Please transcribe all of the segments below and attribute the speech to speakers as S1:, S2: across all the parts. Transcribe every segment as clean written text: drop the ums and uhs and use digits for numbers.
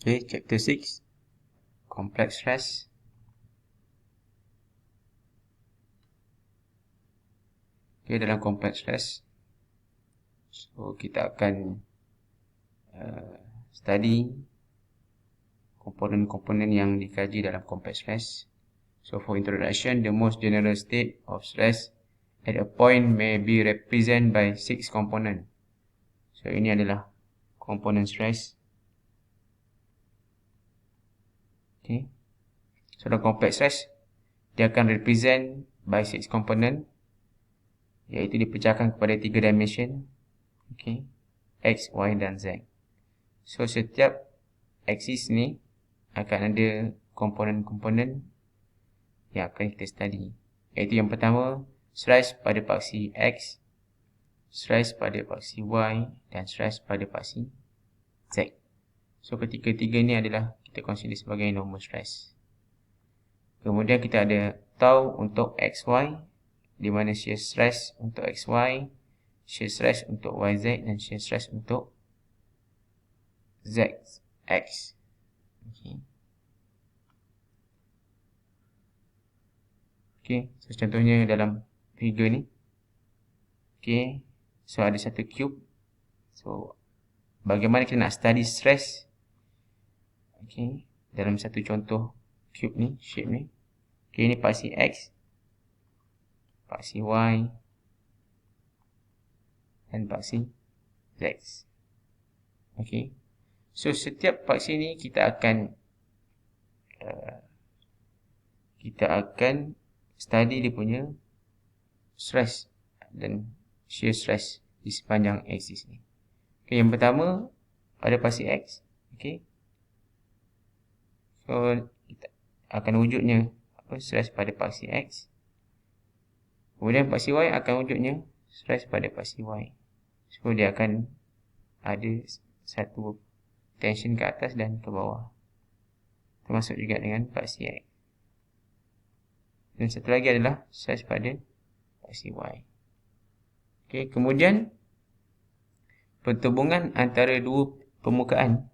S1: Okay, chapter 6, complex stress. Okay, dalam complex stress, so kita akan study komponen-komponen yang dikaji dalam complex stress. So for introduction, the most general state of stress at a point may be represented by 6 component. So ini adalah komponen stress. Okay. So dalam complex stress, dia akan represent by 6 component, iaitu dipecahkan kepada 3 dimension. Okay. X, Y dan Z. So setiap aksis ni akan ada komponen-komponen yang akan kita study, iaitu yang pertama, stress pada paksi X, stress pada paksi Y dan stress pada paksi Z. So ketiga-tiga ni adalah kita consider sebagai normal stress. Kemudian kita ada tau untuk XY, di mana shear stress untuk XY, shear stress untuk YZ dan shear stress untuk ZX. Okay. Okay, so contohnya dalam figure ni. Okay, so ada satu cube. So bagaimana kita nak study stress, okay, dalam satu contoh cube ni, shape ni. Okay, ni paksi X, paksi Y dan paksi Z. Okay, so setiap paksi ni kita akan study dia punya stress dan shear stress di sepanjang aksis ni. Okay, yang pertama pada paksi X. Okay, so kita akan wujudnya stress pada paksi X. Kemudian paksi Y akan wujudnya stress pada paksi Y. So dia akan ada satu tension ke atas dan ke bawah, termasuk juga dengan paksi X. Dan satu lagi adalah stress pada paksi Y. Okay, kemudian pertubungan antara dua permukaan,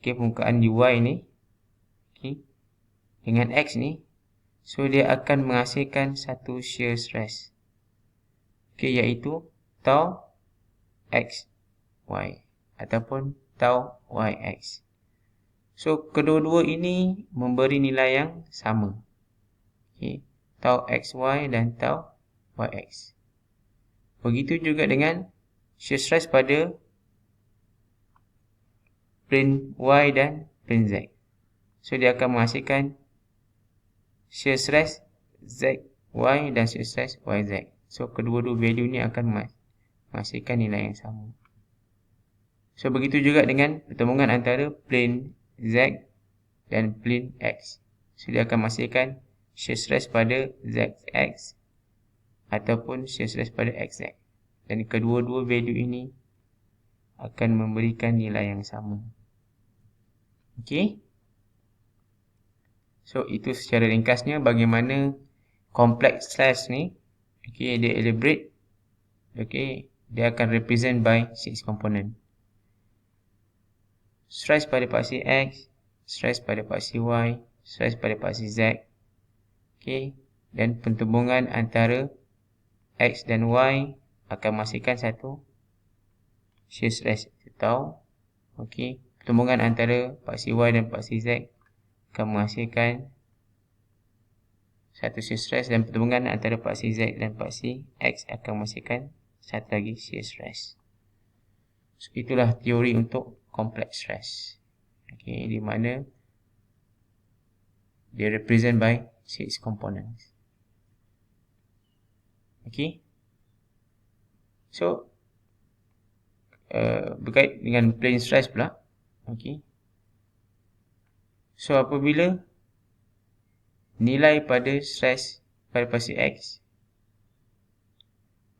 S1: okay, permukaan Y ni, okay, dengan X ni, so dia akan menghasilkan satu shear stress, okay, iaitu tau XY ataupun tau YX. So kedua-dua ini memberi nilai yang sama, okay, tau XY dan tau YX. Begitu juga dengan shear stress pada plane Y dan plane Z. So dia akan menghasilkan shear stress ZY dan shear stress YZ. So kedua-dua value ni akan menghasilkan nilai yang sama. So begitu juga dengan pertemuan antara plane Z dan plane X. So dia akan menghasilkan shear stress pada ZX ataupun shear stress pada XZ. Dan kedua-dua value ini akan memberikan nilai yang sama. Okay. So itu secara ringkasnya bagaimana complex stress ni, okay, dia elaborate. Okay, dia akan represent by 6 component. Stress pada paksi X, stress pada paksi Y, stress pada paksi Z. Okay, dan pertubungan antara X dan Y akan menghasilkan satu shear stress, kita tahu. Okay, pertubungan antara paksi Y dan paksi Z akan menghasilkan satu shear stress, dan pertubungan antara paksi Z dan paksi X akan menghasilkan satu lagi shear stress. So itulah teori untuk complex stress. Okay, di mana dia represent by 6 components. Okay. So berkait dengan plane stress pula. Okay. So apabila nilai pada stress pada paksi X,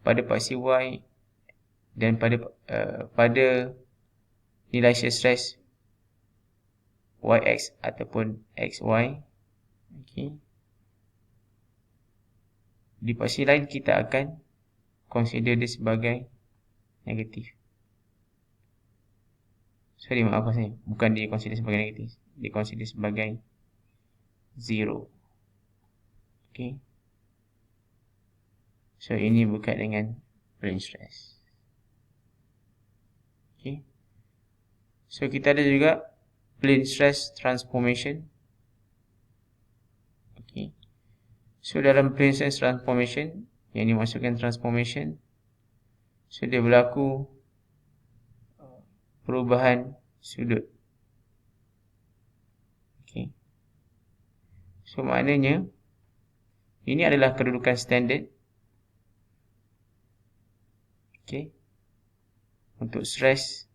S1: pada paksi Y dan pada nilai shear stress YX ataupun XY, okay, di paksi lain kita akan consider dia sebagai negatif. Sorry, maaf saya. Bukan dia consider sebagai negatif. Dia consider sebagai 0. Okay. So, ini berkait dengan plane stress. Okay. So, kita ada juga plane stress transformation. Okay. So, dalam plane stress transformation, yang dimasukkan transformation, so dia berlaku perubahan sudut. Okay. So, maknanya, ini adalah kedudukan standard. Okay. Untuk stress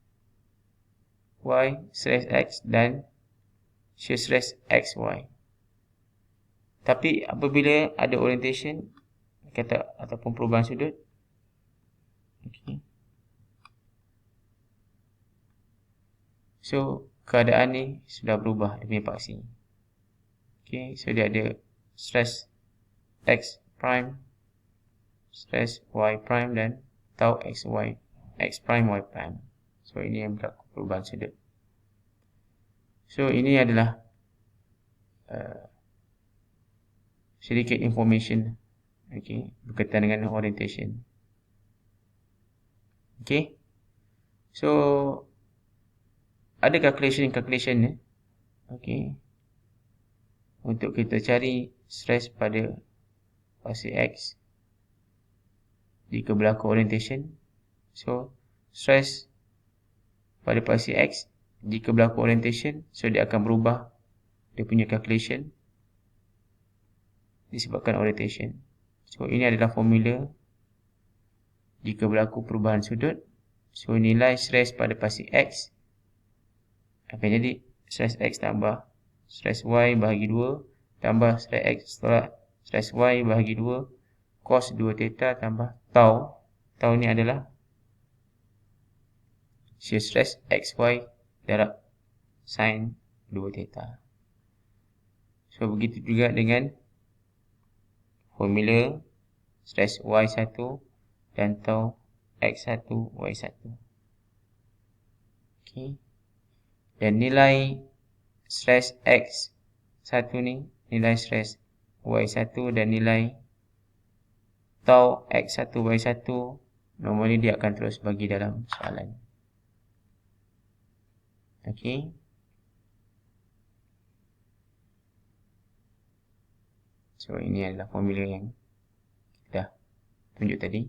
S1: Y, stress X dan shear stress XY. Tapi apabila ada orientation kata ataupun perubahan sudut, okay. So keadaan ni sudah berubah dia punya paksi. Okay, so dia ada stress X prime, stress Y prime dan tau XY, X prime Y prime. So ini yang berlaku perubahan sudut. So ini adalah sedikit information, okay, berkaitan dengan orientation. Okay, so ada calculation ni, okay, untuk kita cari stress pada paksi X jika berlaku orientation. So stress pada paksi X jika berlaku orientation, so dia akan berubah dia punya calculation disebabkan orientation. So ini adalah formula jika berlaku perubahan sudut. So nilai stress pada paksi X akan jadi stress X tambah stress Y bahagi 2 tambah stress X tolak stress Y bahagi 2 cos 2 theta tambah tau. Tau ni adalah shear stress XY darab sin 2 theta. So begitu juga dengan formula stress Y1 dan tau X1 Y1. Okay. Dan nilai stress X1 ni, nilai stress Y1 dan nilai tau X1 Y1 normally dia akan terus bagi dalam soalan. Okay. So ini adalah formula yang kita dah tunjuk tadi.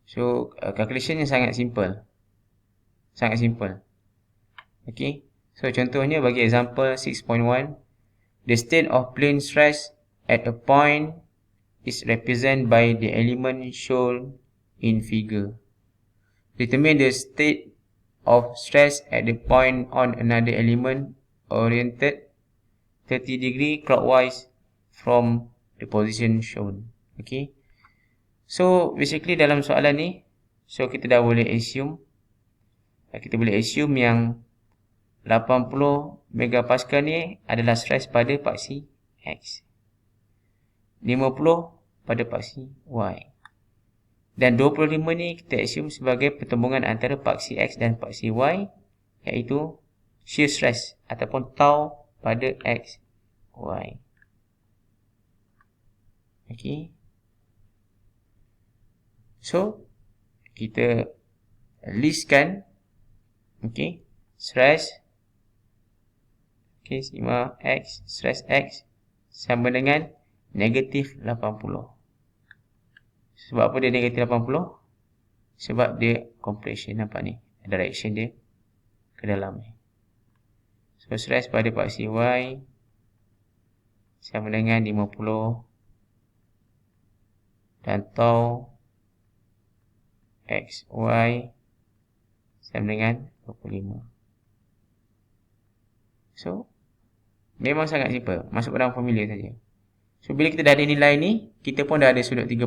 S1: So calculation yang sangat simple. Sangat simple. Okay. So contohnya bagi example 6.1, the state of plane stress at a point is represented by the element shown in figure. Determine the state of stress at the point on another element oriented 30 degree clockwise from the position shown. Okay. So basically dalam soalan ni, so kita dah boleh assume, yang 80 megapascal ni adalah stress pada paksi X, 50 pada paksi Y, dan 25 ni kita assume sebagai pertembungan antara paksi X dan paksi Y, iaitu shear stress ataupun tau pada X, Y. Okay. So kita listkan, okay, stress, okay, sigma X, stress X sama dengan negatif 80. Sebab apa dia negatif 80? Sebab dia compression, nampak ni, direction dia ke dalam ni. So stress pada paksi Y sama dengan 50 dan tau XY sama dengan 25. So memang sangat simple, masuk dalam formula saja. So bila kita dah ada nilai ni, kita pun dah ada sudut 30.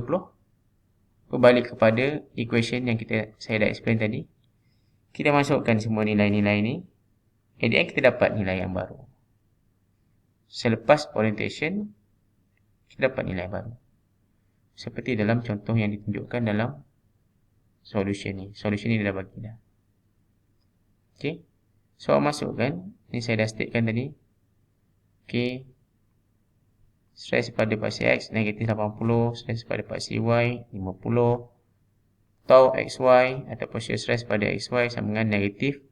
S1: Berbalik kepada equation yang saya dah explain tadi, kita masukkan semua nilai-nilai ni, at the end kita dapat nilai yang baru. Selepas orientation, kita dapat nilai baru, seperti dalam contoh yang ditunjukkan dalam solution ni. Solution ni dia dah bagi dah. Okay. So, awak masukkan. Ni saya dah statekan tadi. Okay. Stress pada paksi X negatif 80. Stress pada paksi Y 50. Tau XY ataupun shear stress pada XY sama dengan negatif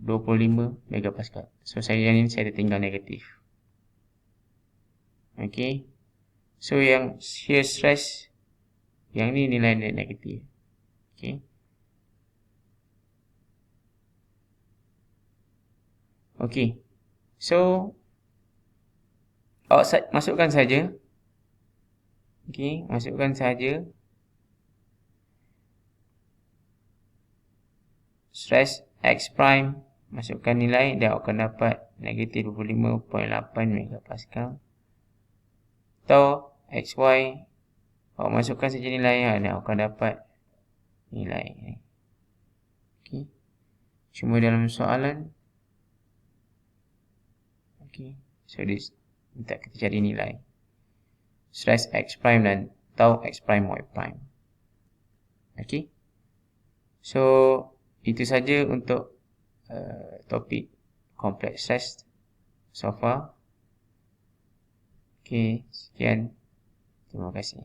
S1: 25 megapascal. So, yang ini saya tinggal negatif. Okay. So, yang shear stress yang ni nilai negatif. Okay. Okay. So, awak masukkan saja. Okay. Masukkan saja stress X prime. Masukkan nilai dan awak akan dapat negatif 25.8 megapascal. Atau XY, awak masukkan saja nilai dan awak akan dapat nilai. Okay. Cuma dalam soalan. Okay. So, this minta kita cari nilai stress X prime dan tau X prime Y prime. Okay. So, itu saja untuk topik complex stress so far. Okay, sekian. Terima kasih.